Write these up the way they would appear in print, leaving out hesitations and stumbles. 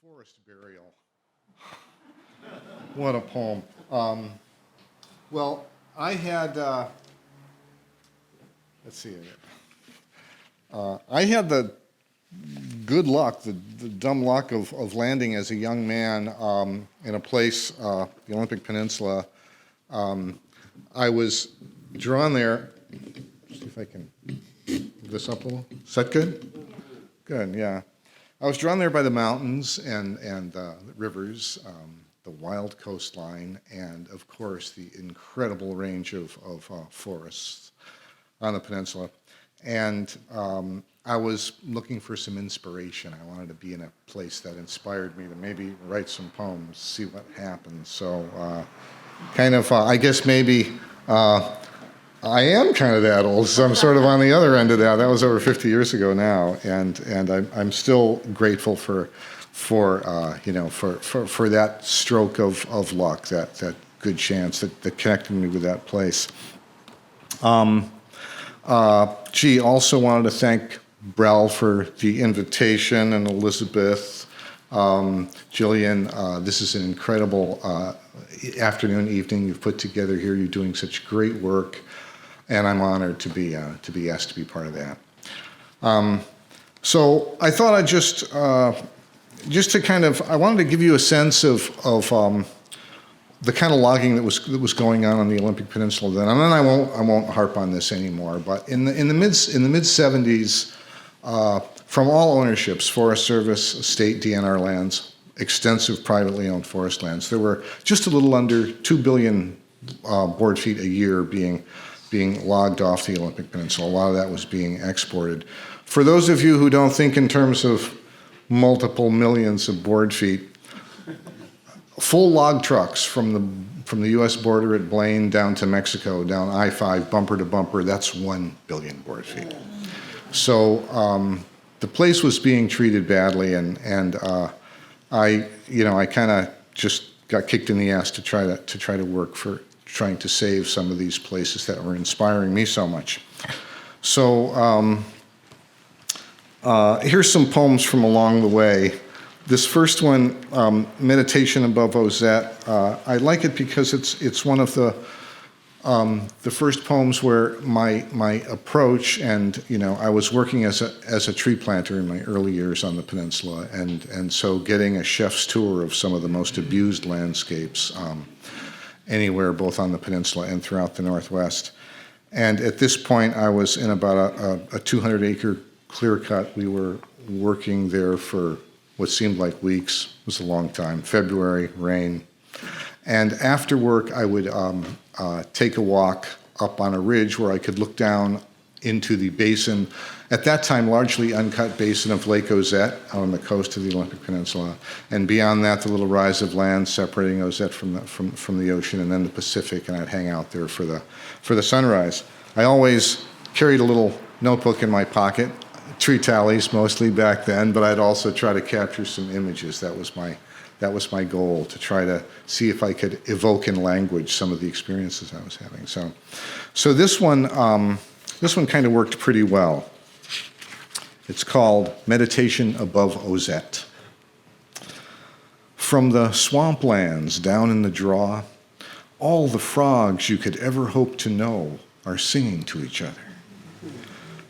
Forest Burial. What a poem. Well, I had, let's see, I had the good luck, the dumb luck of landing as a young man in a place, the Olympic Peninsula. I was drawn there. See if I can move this up a little. Is that good? Good, yeah. I was drawn there by the mountains and the rivers, the wild coastline, and of course the incredible range of forests on the peninsula. And I was looking for some inspiration. I wanted to be in a place that inspired me to maybe write some poems, see what happens. So I guess maybe I am kind of that old, so I'm sort of on the other end of that. That was over 50 years ago now, and I'm still grateful for that stroke of luck, that good chance that connected me with that place. Also wanted to thank Brel for the invitation, and Elizabeth, Jillian. This is an incredible afternoon, evening you've put together here. You're doing such great work, and I'm honored to be asked to be part of that. So I thought I'd just to kind of, I wanted to give you a sense of the kind of logging that was going on the Olympic Peninsula then. And then I won't harp on this anymore. But in the mid 70s, from all ownerships, Forest Service, state DNR lands, extensive privately owned forest lands, there were just a little under 2 billion board feet a year being logged off the Olympic Peninsula. A lot of that was being exported. For those of you who don't think in terms of multiple millions of board feet, full log trucks from the U.S. border at Blaine down to Mexico, down I-5, bumper to bumper, that's 1 billion board feet. So the place was being treated badly, and I kind of just got kicked in the ass to try to work for trying to save some of these places that were inspiring me so much. So here's some poems from along the way. This first one, Meditation Above Ozette, I like it because it's one of the first poems where my approach, and I was working as a tree planter in my early years on the peninsula, and so getting a chef's tour of some of the most abused landscapes anywhere, both on the peninsula and throughout the Northwest. And at this point, I was in about a 200-acre clear cut. We were working there for what seemed like weeks. It was a long time. February, rain. And after work, I would take a walk up on a ridge where I could look down into the basin, at that time largely uncut basin of Lake Ozette out on the coast of the Olympic Peninsula. And beyond that, the little rise of land separating Ozette from the ocean, and then the Pacific, and I'd hang out there for the sunrise. I always carried a little notebook in my pocket, tree tallies mostly back then, but I'd also try to capture some images. That was my goal, to try to see if I could evoke in language some of the experiences I was having. So this one kind of worked pretty well. It's called Meditation Above Ozette. From the swamplands down in the draw, all the frogs you could ever hope to know are singing to each other.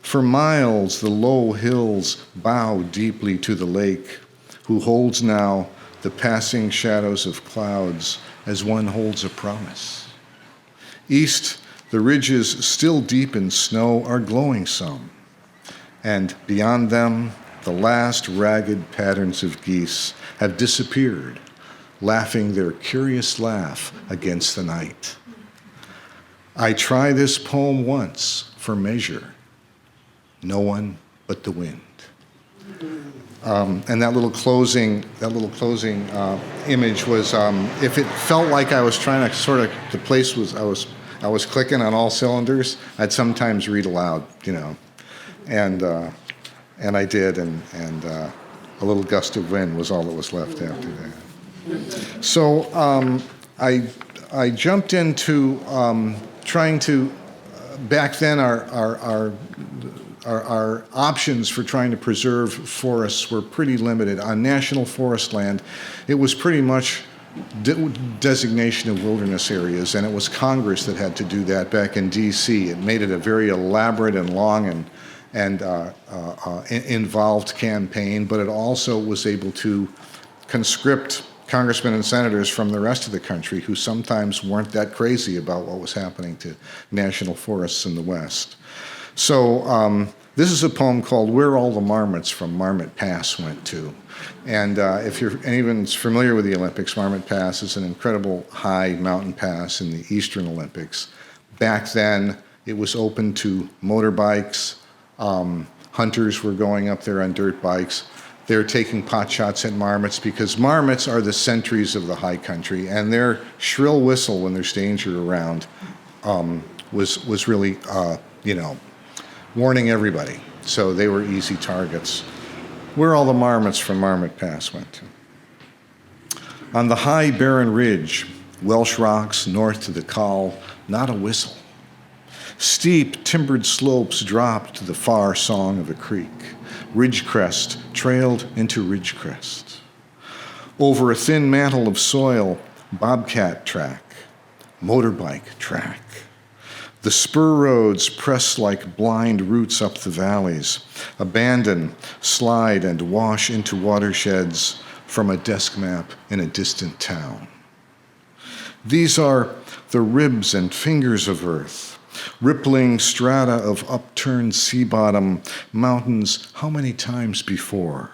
For miles the low hills bow deeply to the lake, who holds now the passing shadows of clouds as one holds a promise. East, the ridges still deep in snow are glowing some, and beyond them the last ragged patterns of geese have disappeared, laughing their curious laugh against the night. I try this poem once for measure, no one but the wind. And that little closing image was, if it felt like I was trying to the place was, I was clicking on all cylinders, I'd sometimes read aloud, and I did, and a little gust of wind was all that was left after that. So I jumped into trying to, back then our our options for trying to preserve forests were pretty limited. On national forest land, it was pretty much designation of wilderness areas, and it was Congress that had to do that back in D.C. It made it a very elaborate and long and involved campaign, but it also was able to conscript congressmen and senators from the rest of the country who sometimes weren't that crazy about what was happening to national forests in the West. So this is a poem called Where All the Marmots from Marmot Pass Went To. And if you're anyone's familiar with the Olympics, Marmot Pass is an incredible high mountain pass in the Eastern Olympics. Back then, it was open to motorbikes. Hunters were going up there on dirt bikes. They're taking pot shots at marmots because marmots are the sentries of the high country, and their shrill whistle when there's danger around was really, warning everybody. So they were easy targets. Where all the marmots from Marmot Pass went to. On the high barren ridge, Welsh rocks north to the Col, not a whistle. Steep timbered slopes dropped to the far song of a creek. Ridge crest trailed into ridge crest. Over a thin mantle of soil, bobcat track, motorbike track. The spur roads press like blind roots up the valleys, abandon, slide, and wash into watersheds from a desk map in a distant town. These are the ribs and fingers of earth, rippling strata of upturned sea bottom, mountains how many times before?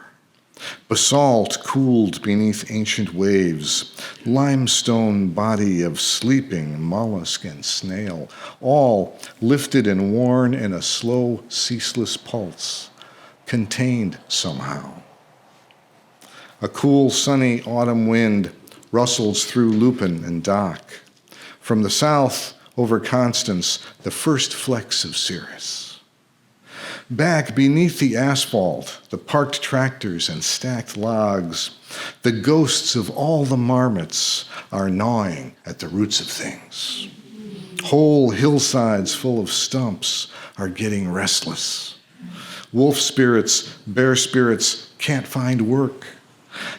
Basalt cooled beneath ancient waves, limestone body of sleeping mollusk and snail, all lifted and worn in a slow, ceaseless pulse, contained somehow. A cool, sunny autumn wind rustles through Lupin and Dock. From the south, over Constance, the first flecks of cirrus. Back beneath the asphalt, the parked tractors and stacked logs, the ghosts of all the marmots are gnawing at the roots of things. Whole hillsides full of stumps are getting restless. Wolf spirits, bear spirits can't find work.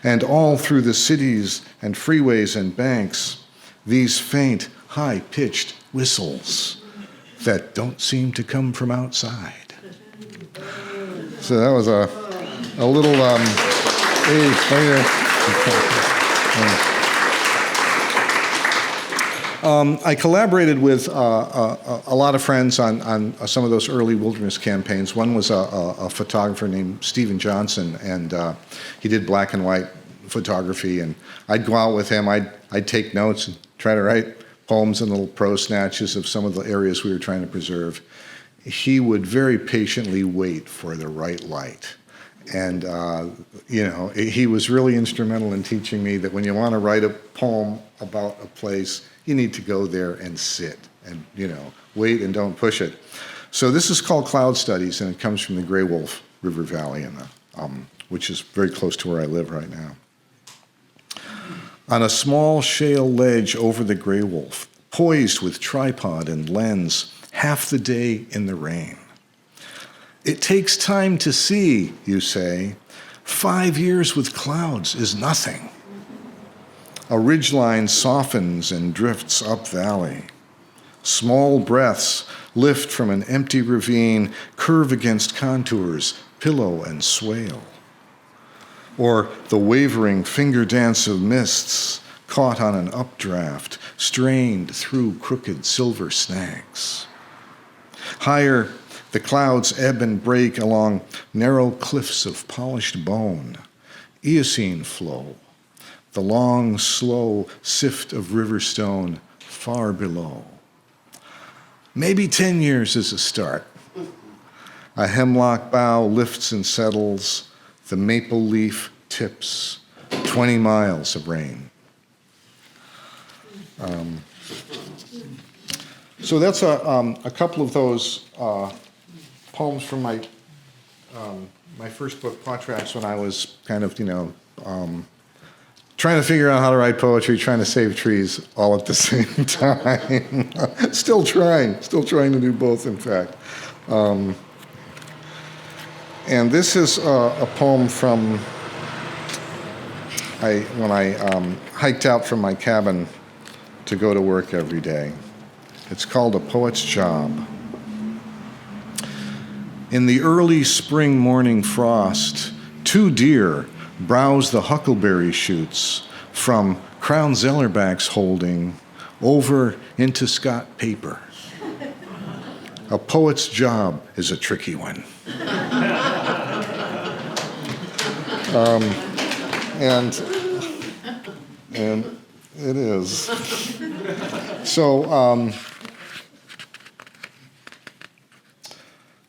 And all through the cities and freeways and banks, these faint, high-pitched whistles that don't seem to come from outside. So that was a little, hey, I collaborated with a lot of friends on some of those early wilderness campaigns. One was a photographer named Stephen Johnson, and he did black and white photography. And I'd go out with him. I'd take notes and try to write poems and little prose snatches of some of the areas we were trying to preserve. He would very patiently wait for the right light. And, he was really instrumental in teaching me that when you want to write a poem about a place, you need to go there and sit and, wait and don't push it. So this is called Cloud Studies, and it comes from the Grey Wolf River Valley, which is very close to where I live right now. On a small shale ledge over the Grey Wolf, poised with tripod and lens, half the day in the rain. It takes time to see, you say. 5 years with clouds is nothing. A ridgeline softens and drifts up valley. Small breaths lift from an empty ravine, curve against contours, pillow and swale. Or the wavering finger dance of mists caught on an updraft, strained through crooked silver snags. Higher, the clouds ebb and break along narrow cliffs of polished bone, Eocene flow, the long, slow sift of river stone far below. Maybe 10 years is a start. A hemlock bough lifts and settles, the maple leaf tips, 20 miles of rain. So that's a couple of those poems from my first book, Potrax, when I was kind of, trying to figure out how to write poetry, trying to save trees all at the same time. Still trying to do both, in fact. And this is a poem from when I hiked out from my cabin to go to work every day. It's called A Poet's Job. In the early spring morning frost, 2 deer browse the huckleberry shoots from Crown Zellerbach's holding over into Scott paper. A poet's job is a tricky one. And it is. So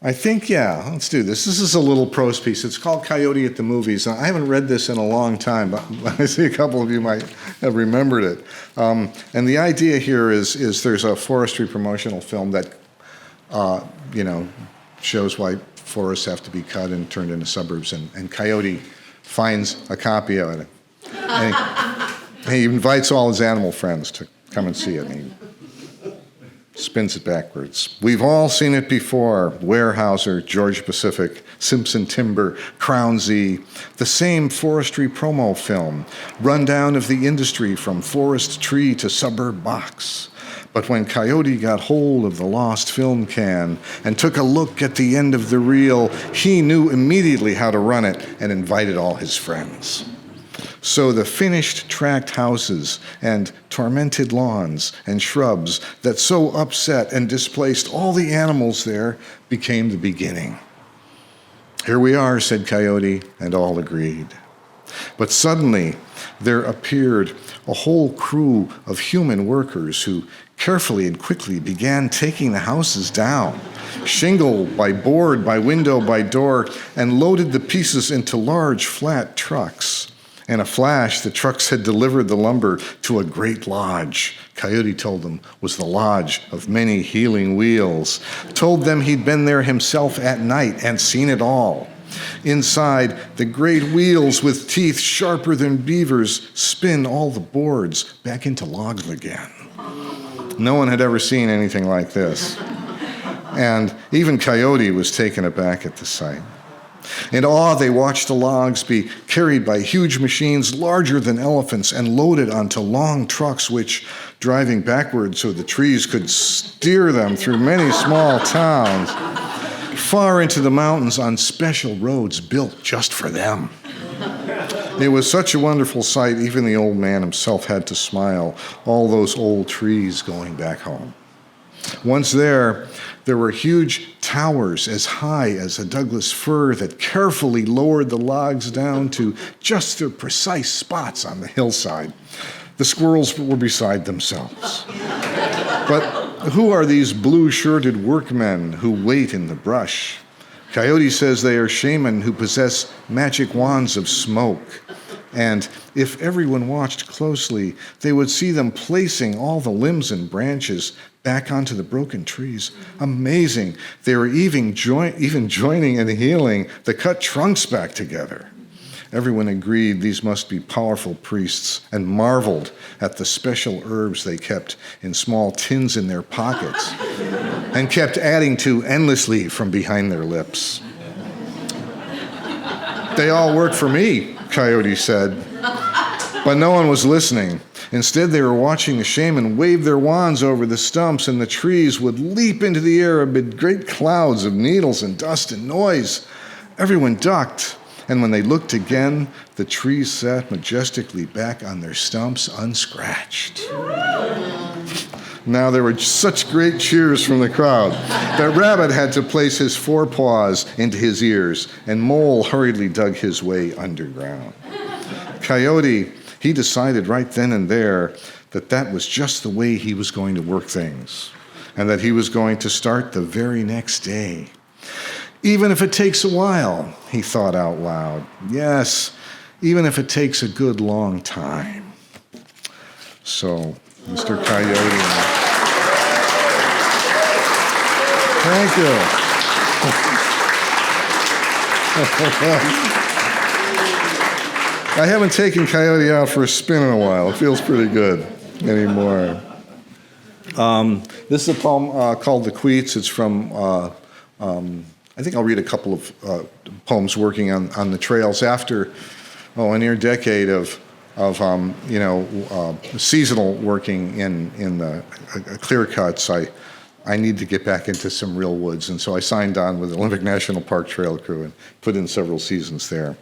I think, let's do this. This is a little prose piece. It's called Coyote at the Movies. I haven't read this in a long time, but I see a couple of you might have remembered it. And the idea here is there's a forestry promotional film that, shows why forests have to be cut and turned into suburbs, and Coyote finds a copy of it. And he invites all his animal friends to come and see it, and he spins it backwards. We've all seen it before. Weyerhaeuser, Georgia Pacific, Simpson Timber, Crown Z, the same forestry promo film, rundown of the industry from forest tree to suburb box. But when Coyote got hold of the lost film can and took a look at the end of the reel, he knew immediately how to run it and invited all his friends. So the finished tract houses and tormented lawns and shrubs that so upset and displaced all the animals there became the beginning. Here we are, said Coyote, and all agreed. But suddenly there appeared a whole crew of human workers who carefully and quickly began taking the houses down, shingle by board, by window, by door, and loaded the pieces into large flat trucks. In a flash, the trucks had delivered the lumber to a great lodge. Coyote told them was the lodge of many healing wheels. Told them he'd been there himself at night and seen it all. Inside, the great wheels with teeth sharper than beavers spin all the boards back into logs again. No one had ever seen anything like this. And even Coyote was taken aback at the sight. In awe, they watched the logs be carried by huge machines larger than elephants and loaded onto long trucks which, driving backwards so the trees could steer them through many small towns, far into the mountains on special roads built just for them. It was such a wonderful sight, even the old man himself had to smile, all those old trees going back home. Once there were huge towers as high as a Douglas fir that carefully lowered the logs down to just their precise spots on the hillside. The squirrels were beside themselves. But who are these blue-shirted workmen who wait in the brush? Coyote says they are shaman who possess magic wands of smoke. And if everyone watched closely, they would see them placing all the limbs and branches back onto the broken trees. Amazing. They were even joining and healing the cut trunks back together. Everyone agreed these must be powerful priests and marveled at the special herbs they kept in small tins in their pockets and kept adding to endlessly from behind their lips. They all work for me, Coyote said, but no one was listening. Instead, they were watching the shaman wave their wands over the stumps, and the trees would leap into the air amid great clouds of needles and dust and noise. Everyone ducked, and when they looked again, the trees sat majestically back on their stumps, unscratched. Now there were such great cheers from the crowd that Rabbit had to place his forepaws into his ears, and Mole hurriedly dug his way underground. Coyote, he decided right then and there that that was just the way he was going to work things, and that he was going to start the very next day. Even if it takes a while, he thought out loud. Yes, even if it takes a good long time. So, Mr. Coyote. Thank you. I haven't taken Coyote out for a spin in a while. It feels pretty good anymore. This is a poem called The Queets. It's from I think I'll read a couple of poems working on the trails after, a near decade of seasonal working in the clear cuts. I need to get back into some real woods, and so I signed on with the Olympic National Park Trail Crew and put in several seasons there.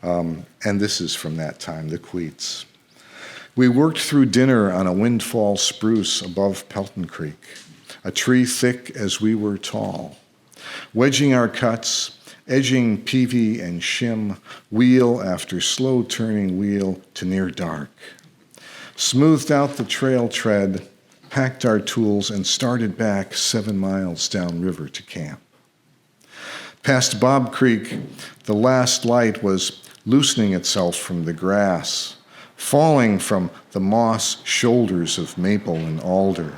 And this is from that time, the Queets. We worked through dinner on a windfall spruce above Pelton Creek, a tree thick as we were tall, wedging our cuts, edging peavy and shim, wheel after slow turning wheel to near dark. Smoothed out the trail tread, packed our tools, and started back 7 miles downriver to camp. Past Bob Creek, the last light was loosening itself from the grass, falling from the moss shoulders of maple and alder.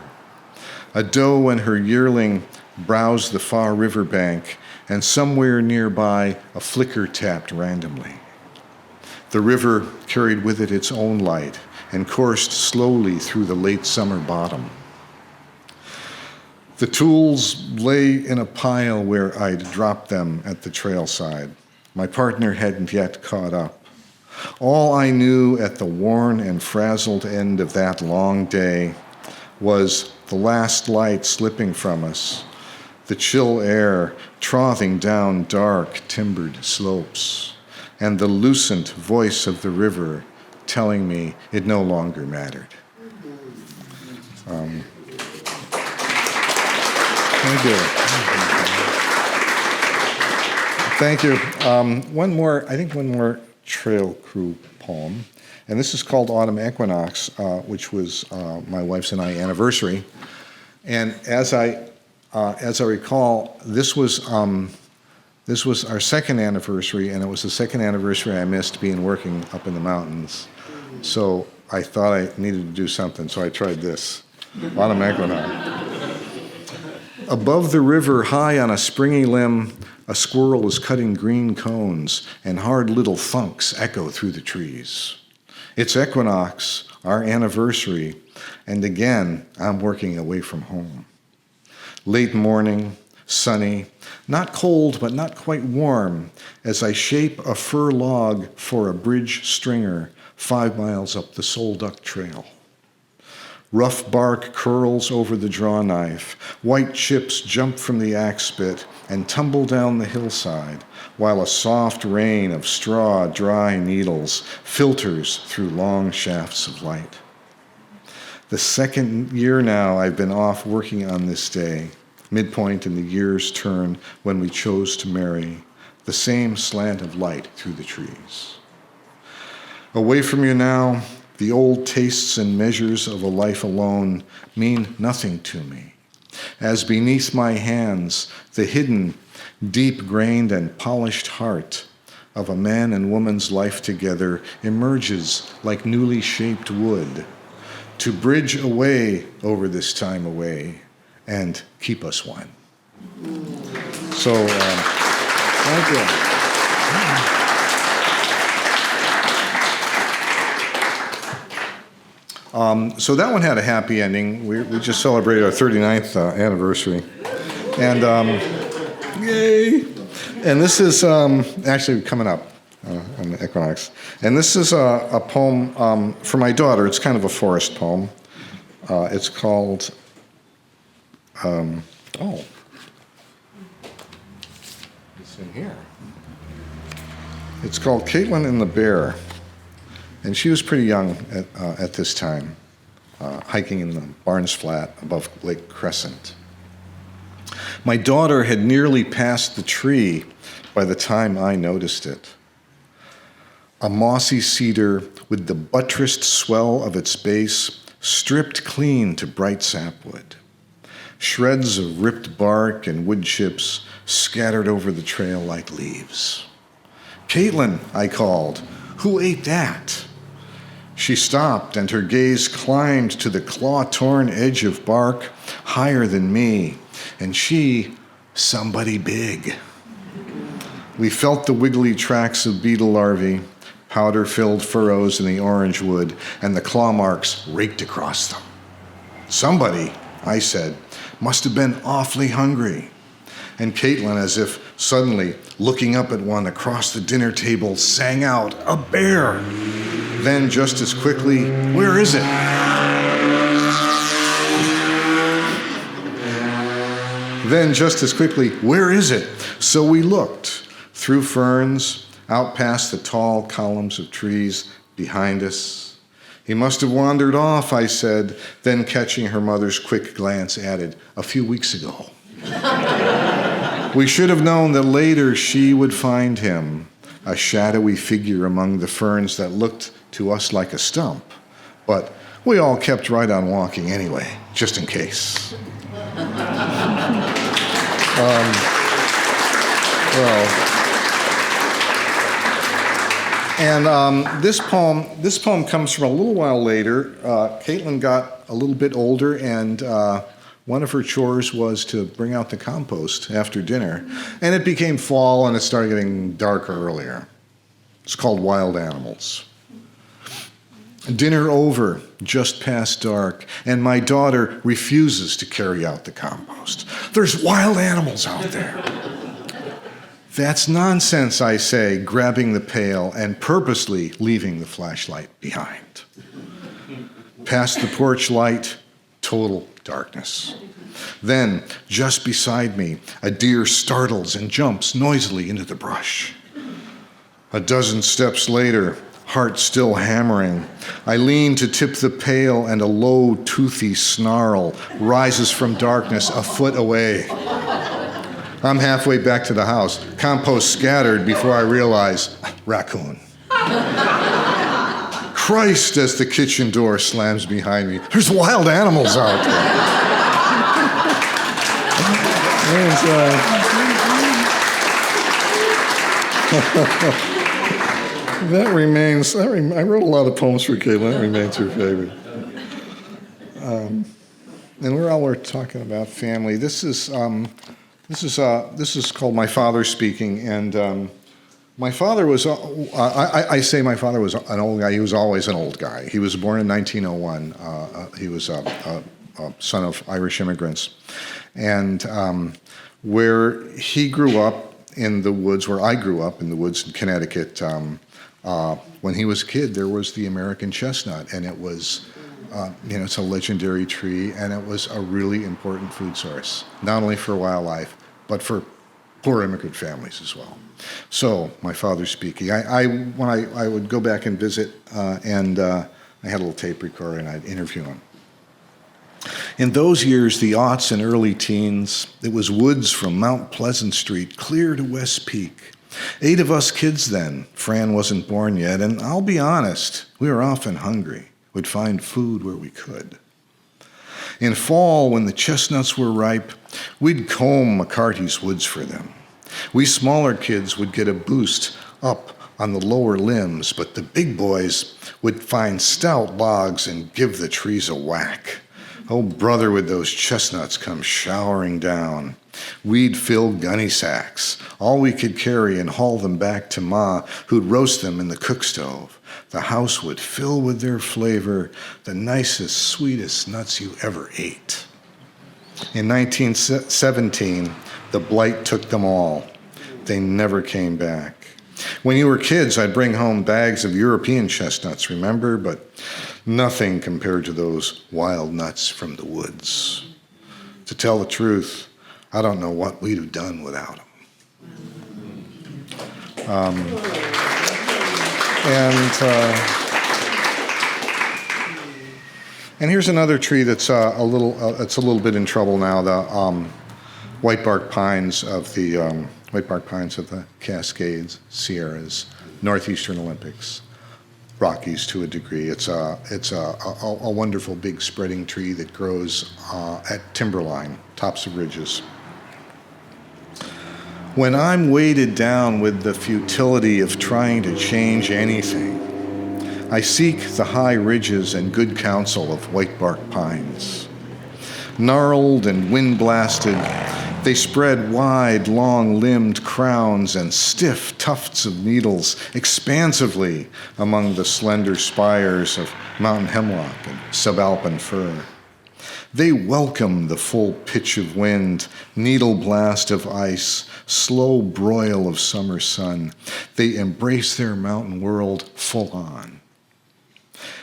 A doe and her yearling browsed the far riverbank, and somewhere nearby a flicker tapped randomly. The river carried with it its own light and coursed slowly through the late summer bottom. The tools lay in a pile where I'd dropped them at the trailside. My partner hadn't yet caught up. All I knew at the worn and frazzled end of that long day was the last light slipping from us, the chill air troughing down dark, timbered slopes, and the lucent voice of the river telling me it no longer mattered. Thank you. Thank you. One more trail crew poem, and this is called Autumn Equinox, which was my wife's and I anniversary. And as I recall, this was our second anniversary, and it was the second anniversary I missed being working up in the mountains. So I thought I needed to do something, so I tried this, Autumn Equinox. Above the river, high on a springy limb, a squirrel is cutting green cones, and hard little thunks echo through the trees. It's equinox, our anniversary, and again, I'm working away from home. Late morning, sunny, not cold but not quite warm, as I shape a fir log for a bridge stringer 5 miles up the Sole Duck Trail. Rough bark curls over the draw knife, white chips jump from the axe bit and tumble down the hillside, while a soft rain of straw, dry needles filters through long shafts of light. The second year now I've been off working on this day, midpoint in the year's turn when we chose to marry, the same slant of light through the trees. Away from you now, the old tastes and measures of a life alone mean nothing to me, as beneath my hands the hidden, deep-grained and polished heart of a man and woman's life together emerges like newly shaped wood to bridge away over this time away and keep us one. So, thank you. So that one had a happy ending. We just celebrated our 39th anniversary. And yay! And this is actually coming up on the equinox. And this is a poem for my daughter. It's kind of a forest poem. It's called, it's in here. It's called Caitlin and the Bear. And she was pretty young at this time, hiking in the Barnes Flat above Lake Crescent. My daughter had nearly passed the tree by the time I noticed it. A mossy cedar with the buttressed swell of its base stripped clean to bright sapwood. Shreds of ripped bark and wood chips scattered over the trail like leaves. "Caitlin," I called, "who ate that?" She stopped, and her gaze climbed to the claw-torn edge of bark higher than me, and somebody big. We felt the wiggly tracks of beetle larvae, powder-filled furrows in the orange wood, and the claw marks raked across them. Somebody, I said, must have been awfully hungry. And Caitlin, as if Suddenly, looking up at one across the dinner table, sang out, "A bear!" Then, just as quickly, "Where is it?" Then, just as quickly, "Where is it?" So we looked through ferns, out past the tall columns of trees behind us. "He must have wandered off," I said, then catching her mother's quick glance added, "a few weeks ago." We should have known that later she would find him, a shadowy figure among the ferns that looked to us like a stump. But we all kept right on walking anyway, just in case. This poem comes from a little while later. Caitlin got a little bit older, and one of her chores was to bring out the compost after dinner. And it became fall, and it started getting darker earlier. It's called Wild Animals. Dinner over, just past dark, and my daughter refuses to carry out the compost. "There's wild animals out there." "That's nonsense," I say, grabbing the pail and purposely leaving the flashlight behind. Past the porch light, total darkness. Then, just beside me, a deer startles and jumps noisily into the brush. A dozen steps later, heart still hammering, I lean to tip the pail, and a low, toothy snarl rises from darkness a foot away. I'm halfway back to the house, compost scattered before I realize, raccoon. Christ, as the kitchen door slams behind me, there's wild animals out there. I wrote a lot of poems for Caitlin. That remains her favorite. And we're talking about family. This is called My Father Speaking, and my father was, I say my father was an old guy. He was always an old guy. He was born in 1901. He was a son of Irish immigrants. And where he grew up in the woods, where I grew up in the woods in Connecticut, when he was a kid, there was the American chestnut, and it was, it's a legendary tree, and it was a really important food source, not only for wildlife, but for poor immigrant families as well. So, my father speaking. When I would go back and visit, and I had a little tape recorder, and I'd interview him. In those years, the aughts and early teens, it was woods from Mount Pleasant Street clear to West Peak. 8 of us kids then. Fran wasn't born yet, and I'll be honest, we were often hungry. We'd find food where we could. In fall, when the chestnuts were ripe, we'd comb McCarty's woods for them. We smaller kids would get a boost up on the lower limbs, but the big boys would find stout logs and give the trees a whack. Oh, brother, would those chestnuts come showering down. We'd fill gunny sacks, all we could carry, and haul them back to Ma, who'd roast them in the cook stove. The house would fill with their flavor, the nicest, sweetest nuts you ever ate. In 1917, the blight took them all. They never came back. When you were kids, I'd bring home bags of European chestnuts, remember? But nothing compared to those wild nuts from the woods. To tell the truth, I don't know what we'd have done without them. And here's another tree that's a little bit in trouble now. The whitebark pines of the Cascades, Sierras, Northeastern Olympics, Rockies to a degree. It's a wonderful big spreading tree that grows at timberline, tops of ridges. When I'm weighted down with the futility of trying to change anything, I seek the high ridges and good counsel of whitebark pines. Gnarled and wind-blasted, they spread wide, long-limbed crowns and stiff tufts of needles expansively among the slender spires of mountain hemlock and subalpine fir. They welcome the full pitch of wind, needle blast of ice, slow broil of summer sun. They embrace their mountain world full on.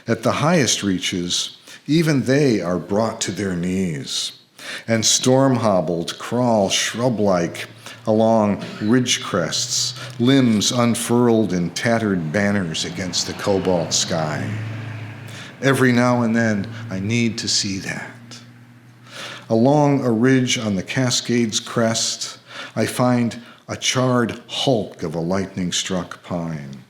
At the highest reaches, even they are brought to their knees, and storm-hobbled crawl shrub-like along ridge crests, limbs unfurled in tattered banners against the cobalt sky. Every now and then, I need to see that. Along a ridge on the Cascades crest, I find a charred hulk of a lightning-struck pine.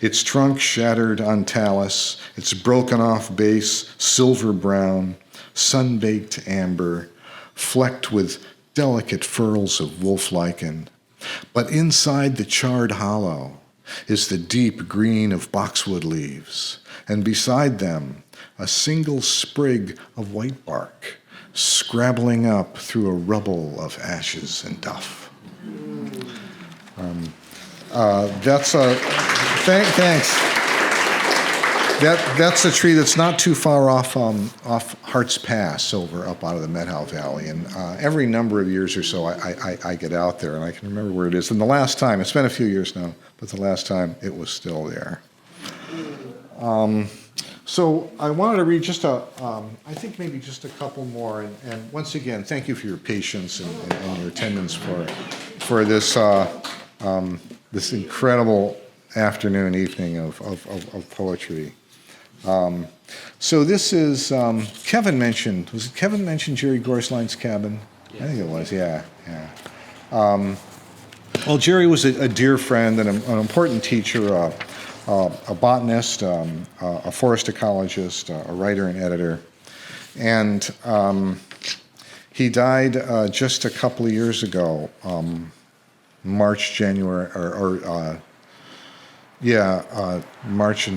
Its trunk shattered on talus, its broken-off base silver brown, sun-baked amber, flecked with delicate furls of wolf lichen. But inside the charred hollow is the deep green of boxwood leaves, and beside them a single sprig of white bark, scrabbling up through a rubble of ashes and duff. Thanks. That's a tree that's not too far off Hart's Pass up out of the Methow Valley. And every number of years or so, I get out there, and I can remember where it is. And the last time, it's been a few years now, but the last time it was still there. So I wanted to read just I think maybe just a couple more. And once again, thank you for your patience and your attendance for this this incredible afternoon, evening of poetry. So this is, Kevin mentioned, was it Kevin mentioned Jerry Gorsline's cabin? Yes. I think it was, yeah. Well, Jerry was a dear friend and an important teacher, a botanist, a forest ecologist, a writer and editor. And he died just a couple of years ago, March in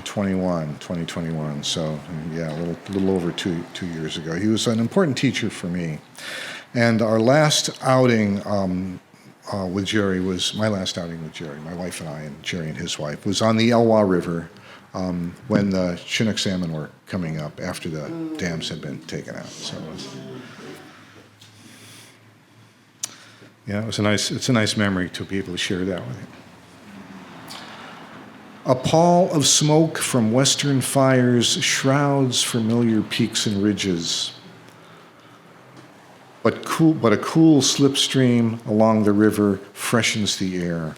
2021. So yeah, a little over two years ago. He was an important teacher for me. And our last outing with Jerry was, my last outing with Jerry, my wife and I, and Jerry and his wife, was on the Elwha River when the Chinook salmon were coming up after the dams had been taken out. So it was, yeah, it's a nice memory to be able to share that with you. A pall of smoke from western fires shrouds familiar peaks and ridges. But a cool slipstream along the river freshens the air,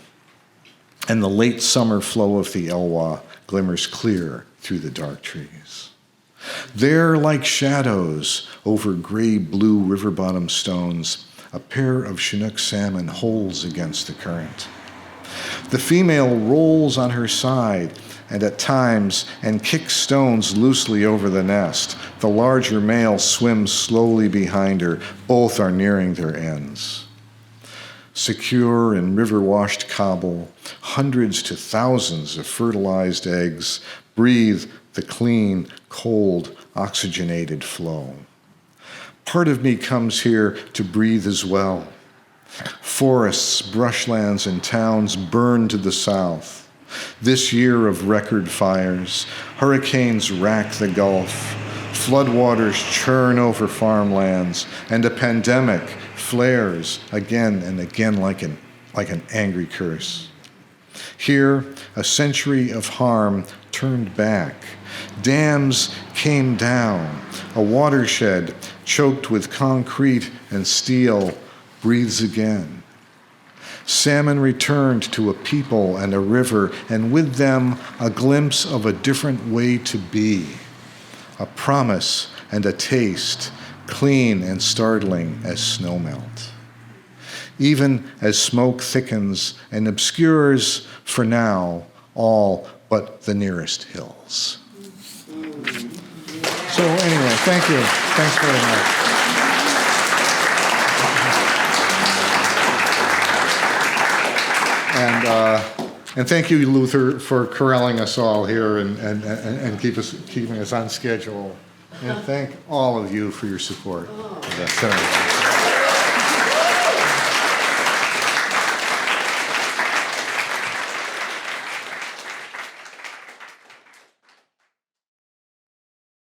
and the late summer flow of the Elwha glimmers clear through the dark trees. There, like shadows over gray-blue river-bottom stones, a pair of Chinook salmon holds against the current. The female rolls on her side and at times kicks stones loosely over the nest. The larger male swims slowly behind her. Both are nearing their ends. Secure in river-washed cobble, hundreds to thousands of fertilized eggs breathe the clean, cold, oxygenated flow. Part of me comes here to breathe as well. Forests, brushlands, and towns burn to the south. This year of record fires, hurricanes rack the Gulf, floodwaters churn over farmlands, and a pandemic flares again and again like an angry curse. Here, a century of harm turned back. Dams came down. A watershed choked with concrete and steel breathes again. Salmon returned to a people and a river, and with them a glimpse of a different way to be, a promise and a taste, clean and startling as snowmelt. Even as smoke thickens and obscures, for now, all but the nearest hills. So anyway, thank you. Thanks very much. And thank you, Luther, for corralling us all here and keeping us on schedule. And thank all of you for your support.